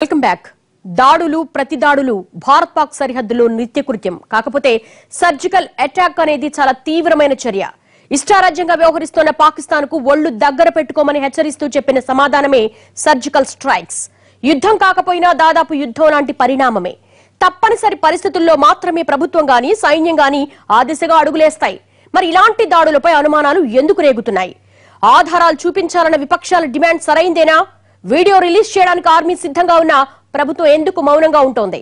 Welcome back. దాడులు ప్రతిదాడులు భారత్ పాక్ సరిహద్దులో నిత్యకృత్యం. కాకపోతే సర్జికల్ అటాక్ అనేది చాలా తీవ్రమైన చర్య. ఇష్టారాజ్యంగా వ్యవహరిస్తున్న పాకిస్తాన్ కు ఒళ్లు దగ్గర పెట్టుకోమని హెచ్చరిస్తూ చెప్పిన సమాధానమే సర్జికల్ స్ట్రైక్స్. యుద్ధం కాకపోయినా దాదాపు యుద్ధం లాంటి పరిణామమే. తప్పనిసరి పరిస్థితుల్లో మాత్రమే ప్రభుత్వం గాని సైన్యం గాని ఆ దిశగా అడుగులేస్తాయి. మరి ఇలాంటి దాడులపై అనుమానాలు ఎందుకు రేగుతున్నాయి? ఆధారాలు చూపించాలన్న విపక్షాల డిమాండ్ సరైందేనా? వీడియో రిలీజ్ చేయడానికి ఆర్మీ సిద్ధంగా ఉన్న ప్రభుత్వం ఎందుకు మౌనంగా ఉంటోంది?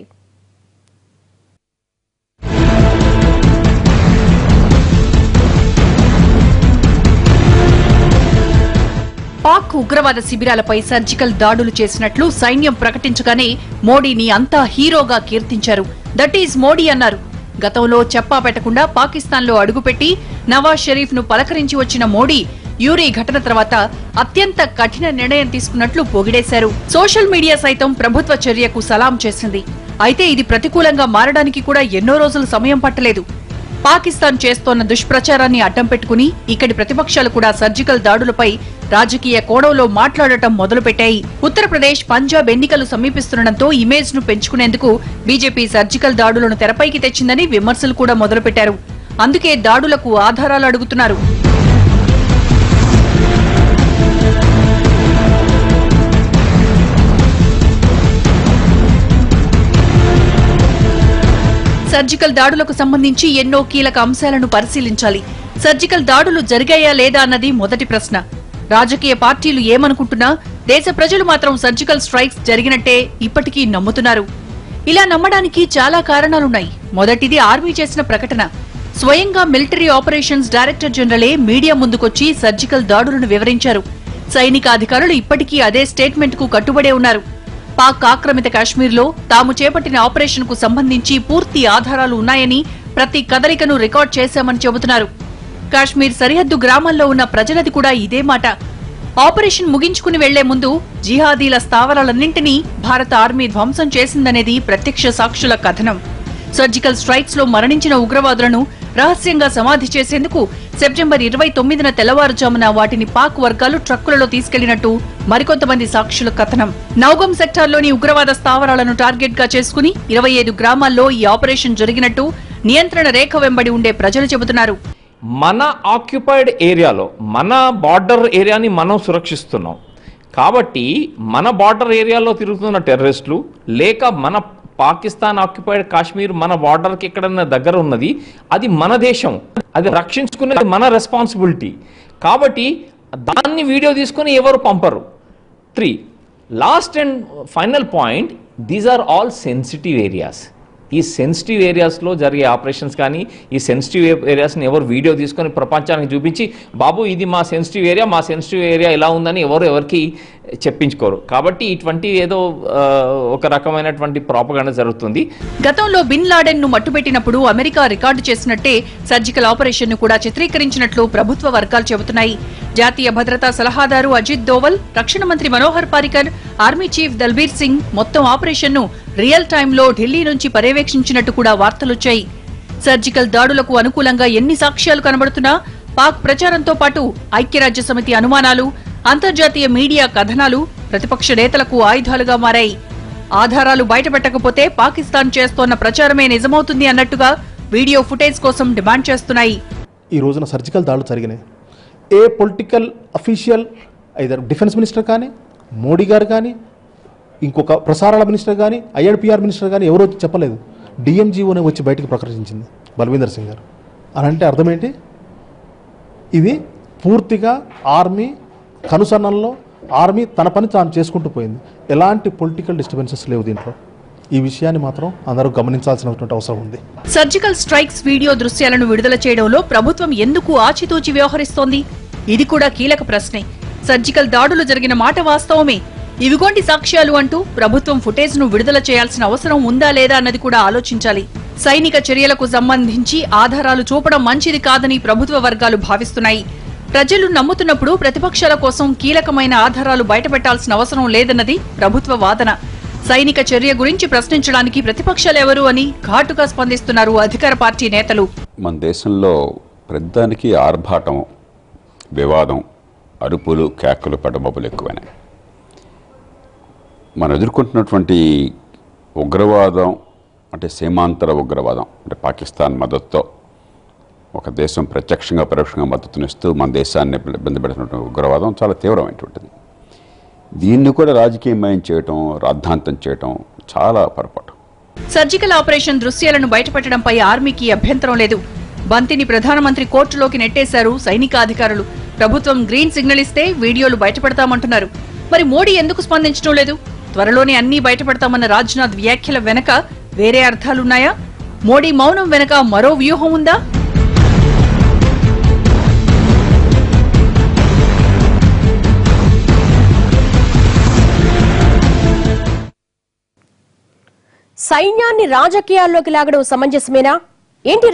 పాక్ ఉగ్రవాద శిబిరాలపై సర్జికల్ దాడులు చేసినట్లు సైన్యం ప్రకటించగానే మోడీని అంతా హీరోగా కీర్తించారు. దట్ ఈజ్ మోడీ అన్నారు. గతంలో చెప్పా పెట్టకుండా పాకిస్తాన్లో అడుగుపెట్టి నవాజ్ షరీఫ్ ను పలకరించి వచ్చిన మోడీ యూరీ ఘటన తర్వాత అత్యంత కఠిన నిర్ణయం తీసుకున్నట్లు పొగిడేశారు. సోషల్ మీడియా సైతం ప్రభుత్వ చర్యకు సలాం చేసింది. అయితే ఇది ప్రతికూలంగా మారడానికి కూడా ఎన్నో రోజులు సమయం పట్టలేదు. పాకిస్తాన్ చేస్తోన్న దుష్ప్రచారాన్ని అడ్డం పెట్టుకుని ఇక్కడి ప్రతిపక్షాలు కూడా సర్జికల్ దాడులపై రాజకీయ కోణంలో మాట్లాడటం మొదలుపెట్టాయి. ఉత్తరప్రదేశ్, పంజాబ్ ఎన్నికలు సమీపిస్తుండటంతో ఇమేజ్ ను పెంచుకునేందుకు బీజేపీ సర్జికల్ దాడులను తెరపైకి తెచ్చిందని విమర్శలు కూడా మొదలుపెట్టారు. అందుకే దాడులకు ఆధారాలు అడుగుతున్నారు. సర్జికల్ దాడులకు సంబంధించి ఎన్నో కీలక అంశాలను పరిశీలించాలి. సర్జికల్ దాడులు జరిగాయా లేదా అన్నది మొదటి ప్రశ్న. రాజకీయ పార్టీలు ఏమనుకుంటున్నా దేశ ప్రజలు మాత్రం సర్జికల్ స్ట్రైక్స్ జరిగినట్టే ఇప్పటికీ నమ్ముతున్నారు. ఇలా నమ్మడానికి చాలా కారణాలున్నాయి. మొదటిది ఆర్మీ చేసిన ప్రకటన. స్వయంగా మిలిటరీ ఆపరేషన్స్ డైరెక్టర్ జనరలే మీడియా ముందుకొచ్చి సర్జికల్ దాడులను వివరించారు. సైనిక అధికారులు ఇప్పటికీ అదే స్టేట్మెంట్ కు కట్టుబడే ఉన్నారు. పాక్ ఆక్రమిత కాశ్మీర్లో తాము చేపట్టిన ఆపరేషన్ కు సంబంధించి పూర్తి ఆధారాలు ఉన్నాయని, ప్రతి కదలికను రికార్డ్ చేశామని చెబుతున్నారు. కాశ్మీర్ సరిహద్దు గ్రామాల్లో ఉన్న ప్రజలది కూడా ఇదే మాట. ఆపరేషన్ ముగించుకుని వెళ్లే ముందు జిహాదీల స్థావరాలన్నింటినీ భారత ఆర్మీ ధ్వంసం చేసిందనేది ప్రత్యక్ష సాక్షుల కథనం. సర్జికల్ స్ట్రైక్స్ లో మరణించిన ఉగ్రవాదులను రహస్యంగా సమాధి చేసేందుకు సెప్టెంబర్ 29న తెల్లవారుజామున వాటిని పాక్ వర్గాలు ట్రక్కులలో తీసుకెళ్లినట్టు మరికొంతమంది సాక్షుల కథనం. నౌగం సెక్టార్లోని ఉగ్రవాద స్థావరాలను టార్గెట్ గా చేసుకుని 25 గ్రామాల్లో ఈ ఆపరేషన్ జరిగినట్టు నియంత్రణ రేఖ వెంబడి ఉండే ప్రజలు చెబుతున్నారు. మన ఆక్యుపైడ్ ఏరియాలో మన బార్డర్ ఏరియాని మనం సురక్షిస్తున్నాం కాబట్టి మన బార్డర్ ఏరియాలో తిరుగుతున్న టెర్రరిస్టులు లేక మన పాకిస్తాన్ ఆక్యుపైడ్ కాశ్మీర్ మన బార్డర్కి ఎక్కడన్నా దగ్గర ఉన్నది, అది మన దేశం, అది రక్షించుకునేది మన రెస్పాన్సిబిలిటీ. కాబట్టి దాన్ని వీడియో తీసుకొని ఎవరు పంపరు. 3 last and final point, these are all sensitive areas. ఈ సెన్సిటివ్ ఏరియాస్లో జరిగే ఆపరేషన్స్ కానీ ఈ సెన్సిటివ్ ఏరియాస్ని ఎవరు వీడియో తీసుకొని ప్రపంచానికి చూపించి బాబు ఇది మా సెన్సిటివ్ ఏరియా ఎలా ఉందని ఎవరికి చెప్పించుకోరు. కాబట్టి ఇటువంటి ఏదో ఒక రకమైనటువంటి ప్రాపగాండా జరుగుతుంది. గతంలో బిన్ లాడెన్ ను మట్టుపెట్టినప్పుడు అమెరికా రికార్డు చేసినట్టే సర్జికల్ ఆపరేషన్ ను కూడా చిత్రీకరించినట్లు ప్రభుత్వ వర్గాలు చెబుతున్నాయి. జాతీయ భద్రతా సలహాదారు అజిత్ దోవల్, రక్షణ మంత్రి మనోహర్ పారికర్, ఆర్మీ చీఫ్ దల్బీర్ సింగ్ మొత్తం ఆపరేషన్ ను రియల్ టైంలో ఢిల్లీ నుంచి పర్యవేక్షించినట్టు కూడా వార్తలొచ్చాయి. సర్జికల్ దాడులకు అనుకూలంగా ఎన్ని సాక్ష్యాలు కనబడుతున్నా పాక్ ప్రచారంతో పాటు ఐక్యరాజ్య సమితి అనుమానాలు, అంతర్జాతీయ మీడియా కథనాలు ప్రతిపక్ష నేతలకు ఆయుధాలుగా మారాయి. ఆధారాలు బయటపెట్టకపోతే పాకిస్తాన్ చేస్తోన్న ప్రచారమే నిజమవుతుంది అన్నట్టుగా వీడియో ఫుటేజ్ కోసం డిమాండ్ చేస్తున్నాయి. ఈ రోజున సర్జికల్ దాడులు జరిగినాయి. ఏ political official either defence minister కానీ, మోడీ గారు కానీ, ఇంకొక ప్రసారాల మినిస్టర్ కానీ, ఐఆర్పిఆర్ మినిస్టర్ కానీ ఎవరో చెప్పలేదు. డిఎంజీఓనే వచ్చి బయటకు ప్రకటించింది బల్వీందర్ సింగ్ గారు. అని అంటే అర్థం ఏంటి? ఇది పూర్తిగా ఆర్మీ కనుసన్నల్లో ఆర్మీ తన పని తాను చేసుకుంటూ పోయింది. ఎలాంటి పొలిటికల్ డిస్టర్బెన్సెస్ లేవు దీంట్లో. ఈ విషయాన్ని మాత్రం అందరూ గమనించాల్సినటువంటి అవసరం ఉంది. సర్జికల్ స్ట్రైక్స్ వీడియో దృశ్యాలను విడుదల చేయడంలో ప్రభుత్వం ఎందుకు ఆచితూచి వ్యవహరిస్తోంది? ఇది కూడా కీలక ప్రశ్నే. సర్జికల్ దాడులు జరిగిన మాట వాస్తవమే, ఇవిగోండి సాక్ష్యాలు అంటూ ప్రభుత్వం ఫుటేజ్ ను విడుదల చేయాల్సిన అవసరం ఉందా లేదా అన్నది కూడా ఆలోచించాలి. సైనిక చర్యలకు సంబంధించి ఆధారాలు చూపడం మంచిది కాదని ప్రభుత్వ వర్గాలు భావిస్తున్నాయి. ప్రజలు నమ్ముతున్నప్పుడు ప్రతిపక్షాల కోసం కీలకమైన ఆధారాలు బయటపెట్టాల్సిన అవసరం లేదన్నది ప్రభుత్వ వాదన. సైనిక చర్య గురించి ప్రశ్నించడానికి ప్రతిపక్షాలెవరు అని ఘాటుగా స్పందిస్తున్నారు అధికార పార్టీ నేతలు. మన దేశంలో ప్రతిదానికి ఆర్భాటం, వివాదం, అరుపులు, కేకలు, పడమబులు ఎక్కువనే. మనం ఎదుర్కొంటున్నటువంటి ఉగ్రవాదం అంటే సీమాంతర ఉగ్రవాదం అంటే పాకిస్తాన్ మద్దతుతో ఒక దేశం ప్రత్యక్షంగా పరోక్షంగా మద్దతునిస్తూ మన దేశాన్ని ఇబ్బంది పెడుతున్న ఉగ్రవాదం చాలా తీవ్రమైనటువంటిది. దీన్ని కూడా రాజకీయమయం చేయటం, రాద్ధాంతం చేయటం చాలా పొరపాటు. సర్జికల్ ఆపరేషన్ దృశ్యాలను బయటపెట్టడంపై ఆర్మీకి అభ్యంతరం లేదు. బంతిని ప్రధానమంత్రి కోర్టులోకి నెట్టేశారు సైనికాధికారులు. ప్రభుత్వం గ్రీన్ సిగ్నల్ ఇస్తే వీడియోలు బయటపెడతామంటున్నారు. మరి మోడీ ఎందుకు స్పందించడం లేదు? త్వరలోనే అన్నీ బయటపెడతామన్న రాజ్నాథ్ వ్యాఖ్యల వెనక వేరే అర్థాలున్నాయా? మోడీ మౌనం వెనక మరో వ్యూహం ఉందా? సైన్యాన్ని రాజకీయాల్లోకి లాగడం సమంజసమేనా? ఏంటి